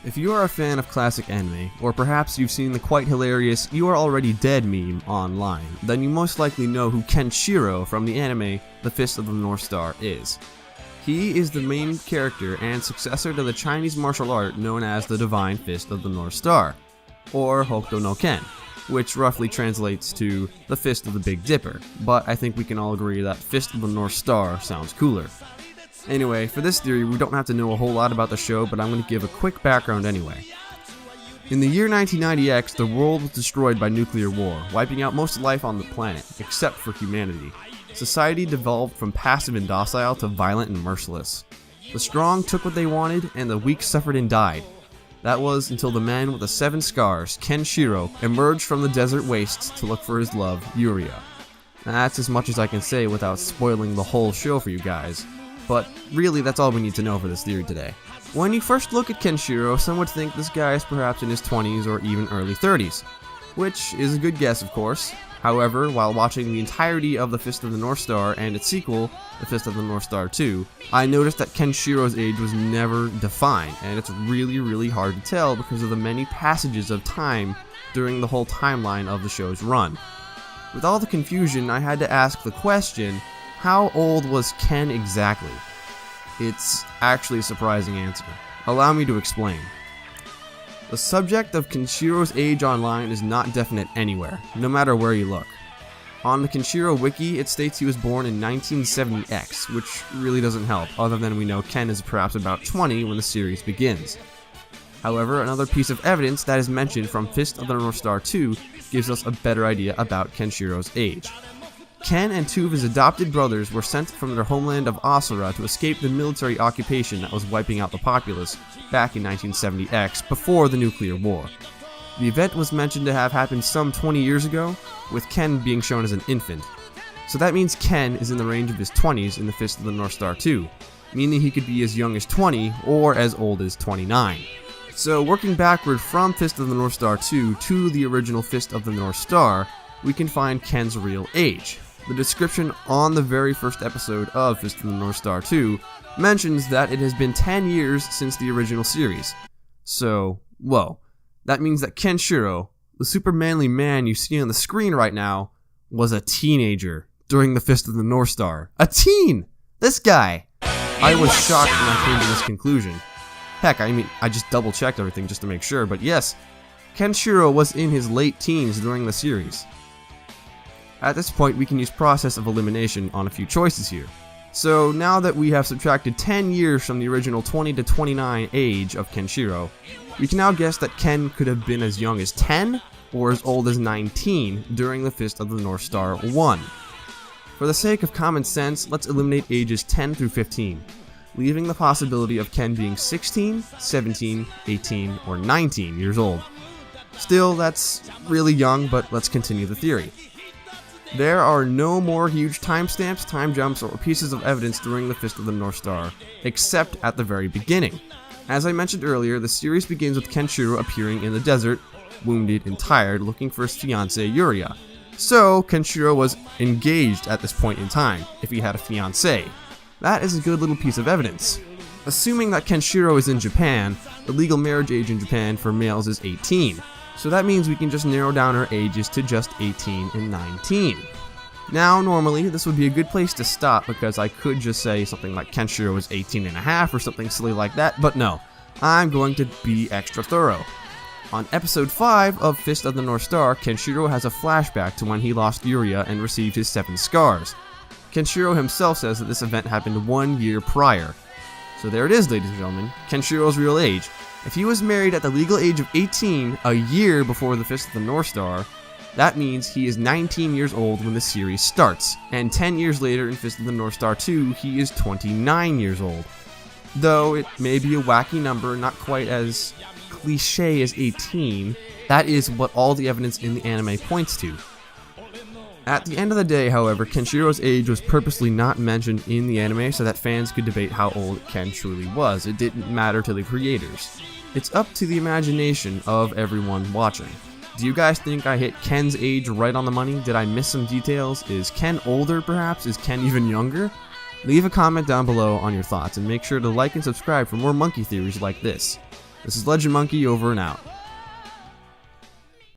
If you are a fan of classic anime, or perhaps you've seen the quite hilarious "you are already dead" meme online, then you most likely know who Kenshiro from the anime The Fist of the North Star is. He is the main character and successor to the Chinese martial art known as the Divine Fist of the North Star, or Hokuto no Ken, which roughly translates to the Fist of the Big Dipper, but I think we can all agree that Fist of the North Star sounds cooler. Anyway, for this theory, we don't have to know a whole lot about the show, but I'm going to give a quick background anyway. In the year 1990X, the world was destroyed by nuclear war, wiping out most life on the planet, except for humanity. Society devolved from passive and docile to violent and merciless. The strong took what they wanted, and the weak suffered and died. That was until the man with the 7 scars, Kenshiro, emerged from the desert wastes to look for his love, Yuria. That's as much as I can say without spoiling the whole show for you guys. But really, that's all we need to know for this theory today. When you first look at Kenshiro, some would think this guy is perhaps in his 20s or even early 30s, which is a good guess, of course. However, while watching the entirety of The Fist of the North Star and its sequel, The Fist of the North Star 2, I noticed that Kenshiro's age was never defined, and it's really hard to tell because of the many passages of time during the whole timeline of the show's run. With all the confusion, I had to ask the question, how old was Ken exactly? It's actually a surprising answer. Allow me to explain. The subject of Kenshiro's age online is not definite anywhere, no matter where you look. On the Kenshiro wiki, it states he was born in 1970X, which really doesn't help, other than we know Ken is perhaps about 20 when the series begins. However, another piece of evidence that is mentioned from Fist of the North Star 2 gives us a better idea about Kenshiro's age. Ken and 2 of his adopted brothers were sent from their homeland of Asura to escape the military occupation that was wiping out the populace back in 1970X before the nuclear war. The event was mentioned to have happened some 20 years ago, with Ken being shown as an infant. So that means Ken is in the range of his 20s in the Fist of the North Star 2, meaning he could be as young as 20 or as old as 29. So working backward from Fist of the North Star 2 to the original Fist of the North Star, we can find Ken's real age. The description on the very first episode of Fist of the North Star 2 mentions that it has been 10 years since the original series. So, whoa, that means that Kenshiro, the super manly man you see on the screen right now, was a teenager during the Fist of the North Star. A teen! This guy! I was shocked when I came to this conclusion. Heck, I just double checked everything just to make sure, but yes, Kenshiro was in his late teens during the series. At this point, we can use process of elimination on a few choices here. So now that we have subtracted 10 years from the original 20 to 29 age of Kenshiro, we can now guess that Ken could have been as young as 10 or as old as 19 during the Fist of the North Star 1. For the sake of common sense, let's eliminate ages 10 through 15, leaving the possibility of Ken being 16, 17, 18, or 19 years old. Still, that's really young, but let's continue the theory. There are no more huge timestamps, time jumps, or pieces of evidence during the Fist of the North Star, except at the very beginning. As I mentioned earlier, the series begins with Kenshiro appearing in the desert, wounded and tired, looking for his fiancée Yuria. So, Kenshiro was engaged at this point in time, if he had a fiancée. That is a good little piece of evidence. Assuming that Kenshiro is in Japan, the legal marriage age in Japan for males is 18. So that means we can just narrow down our ages to just 18 and 19. Now, normally, this would be a good place to stop because I could just say something like Kenshiro is 18 and a half or something silly like that, but no, I'm going to be extra thorough. On episode 5 of Fist of the North Star, Kenshiro has a flashback to when he lost Yuria and received his 7 scars. Kenshiro himself says that this event happened 1 year prior. So there it is, ladies and gentlemen, Kenshiro's real age. If he was married at the legal age of 18 a year before the Fist of the North Star, that means he is 19 years old when the series starts, and 10 years later in Fist of the North Star 2, he is 29 years old. Though it may be a wacky number, not quite as cliche as 18, that is what all the evidence in the anime points to. At the end of the day, however, Kenshiro's age was purposely not mentioned in the anime so that fans could debate how old Ken truly was. It didn't matter to the creators. It's up to the imagination of everyone watching. Do you guys think I hit Ken's age right on the money? Did I miss some details? Is Ken older perhaps? Is Ken even younger? Leave a comment down below on your thoughts and make sure to like and subscribe for more monkey theories like this. This is Legend Monkey over and out.